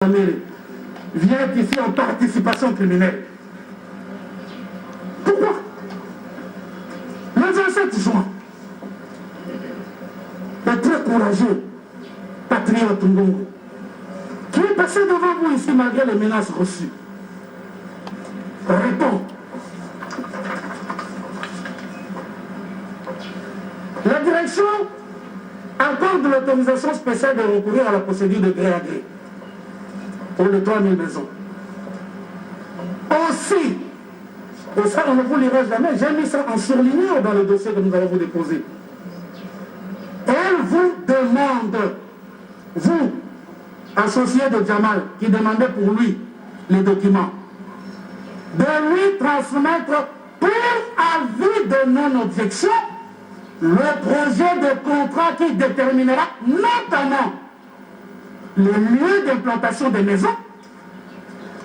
vient ici en participation criminelle. Pourquoi? Le 27 juin, le très courageux patriote Ngongo, qui est passé devant vous ici malgré les menaces reçues, répond. La direction accorde l'autorisation spéciale de recourir à la procédure de gré à gré pour les 3000 maisons. Aussi, et ça on ne vous lira jamais, j'ai mis ça en surlignant dans le dossier que nous allons vous déposer. Elle vous demande, vous, associé de Jamal, qui demandait pour lui les documents, de lui transmettre pour avis de non-objection le projet de contrat qui déterminera notamment les lieux d'implantation des maisons,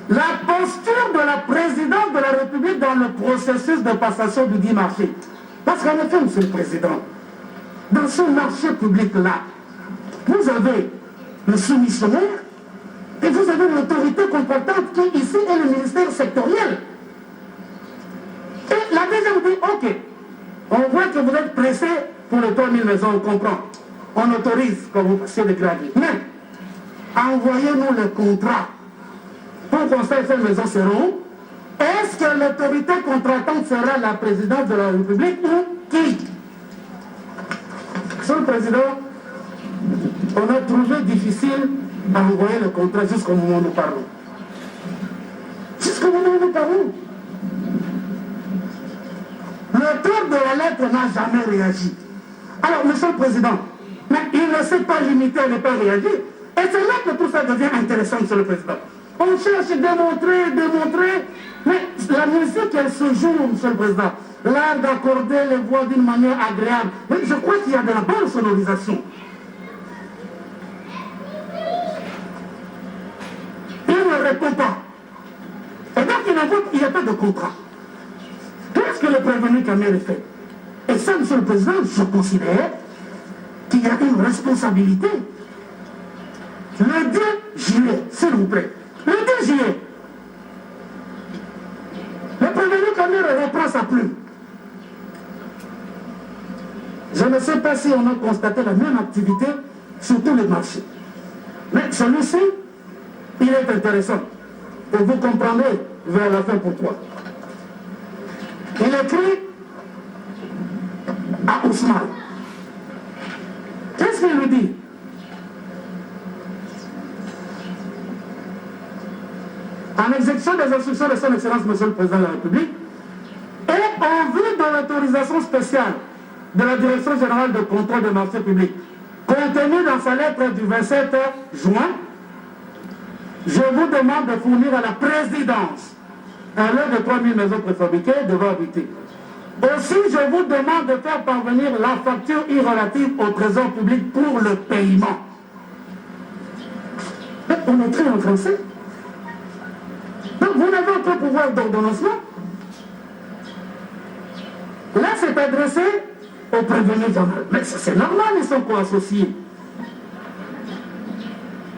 la posture de la présidente de la République dans le processus de passation du dit marché. Parce qu'en effet, monsieur le Président, dans ce marché public-là, vous avez le soumissionnaire et vous avez l'autorité contractante qui ici est le ministère sectoriel. Et la deuxième dit, ok, on voit que vous êtes pressé pour les 3000 maisons, on comprend. On autorise quand vous passez des graviers. Mais, envoyez-nous le contrat pour qu'on sache ces maisons seront. Est-ce que l'autorité contractante sera la présidente de la République ou qui? Monsieur le Président, on a trouvé difficile d'envoyer le contrat jusqu'au moment où nous parlons. Jusqu'au moment où nous parlons. L'auteur de la lettre n'a jamais réagi. Alors, Monsieur le Président, mais il ne s'est pas limité à ne pas réagir. Et c'est là que tout ça devient intéressant, Monsieur le Président. On cherche à démontrer, mais la musique, elle se joue, Monsieur le Président. L'art d'accorder les voix d'une manière agréable. Mais je crois qu'il y a de la bonne sonorisation. Il ne répond pas. Et donc, il n'y a pas de contrat. Qu'est-ce que le prévenu Kamel fait? Et ça, Monsieur le Président, je considère qu'il y a une responsabilité. Le 2 juillet, s'il vous plaît, le 2 juillet, le prévenu Kamel reprend sa plume. Je ne sais pas si on a constaté la même activité sur tous les marchés. Mais celui-ci, il est intéressant. Et vous comprendrez vers la fin pourquoi. Il écrit à Ousmane. Qu'est-ce qu'il lui dit? En exécution des instructions de son Excellence, Monsieur le Président de la République, et en vue de l'autorisation spéciale de la Direction générale de contrôle des marchés publics, contenue dans sa lettre du 27 juin, je vous demande de fournir à la présidence un lot de 3000 maisons préfabriquées devant habiter. Aussi, je vous demande de faire parvenir la facture relative au trésor public pour le paiement. On écrit en français. Donc, vous n'avez aucun pouvoir d'ordonnancement. Là, c'est adressé au prévenu Jamal. Mais c'est normal, ils sont co-associés.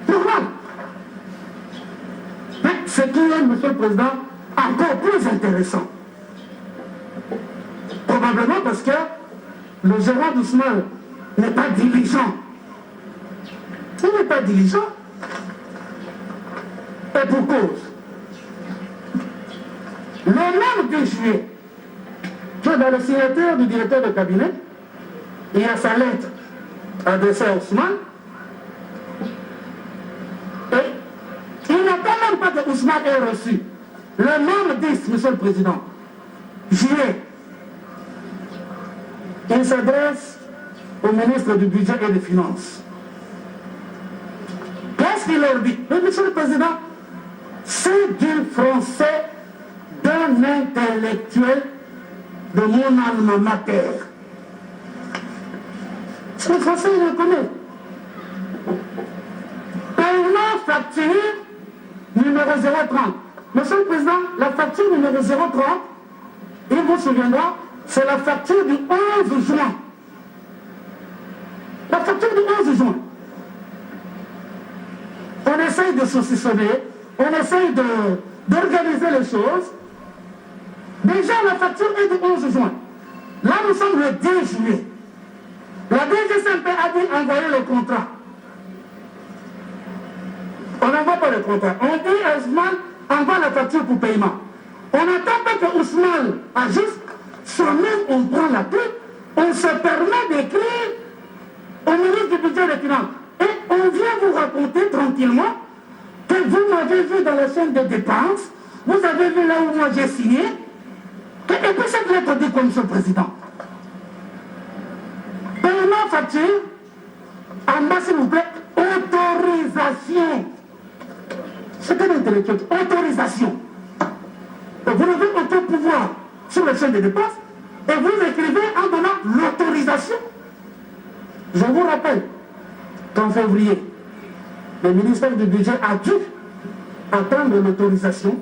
Normal. Mais ce qui est, Monsieur le Président, encore plus intéressant. Probablement parce que le gérant d'Ousmane n'est pas diligent. Il n'est pas diligent. Et pour cause. Le même 2 juillet, que dans le signature du directeur de cabinet, il y a sa lettre adressée à Ousmane. Et il n'attend même pas que Ousmane ait reçu. Le même 10, Monsieur le Président, juillet, il s'adresse au ministre du Budget et des Finances. Qu'est-ce qu'il leur dit? Mais Monsieur le Président, c'est du français d'un intellectuel de mon alma mater. C'est le français, il le connaît. Paiement facture numéro 030. Monsieur le Président, la facture numéro 030, il vous souviendra, c'est la facture du 11 juin. La facture du 11 juin. On est essaye de saucissonner, on essaye d'organiser les choses. Déjà, la facture est du 11 juin. Là, nous sommes le 2 juillet. La DGCMP a dit envoyer le contrat. On n'envoie pas le contrat. On dit à Ousmane, envoie la facture pour paiement. On n'attend pas que Ousmane agisse. Soi-même, on prend la clé. On se permet d'écrire au ministre du Budget et des Finances. Et on vient vous raconter tranquillement que vous m'avez vu dans la chaîne de dépenses. Vous avez vu là où moi j'ai signé. Et puis cette lettre dit comme Monsieur le Président. Paiement facture, en bas s'il vous plaît, autorisation. C'est un intellectuel, autorisation. Et vous avez aucun pouvoir sur la chaîne de dépenses et vous écrivez en donnant l'autorisation. Je vous rappelle qu'en février, le ministère du Budget a dû attendre l'autorisation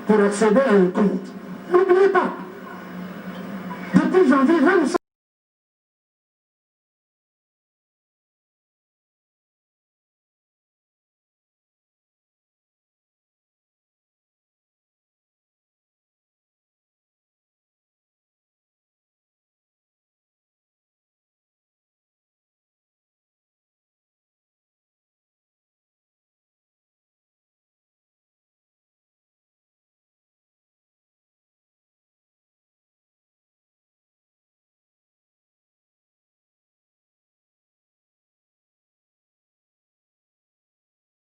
pour accéder à un compte. N'oubliez pas, depuis janvier, là nous sommes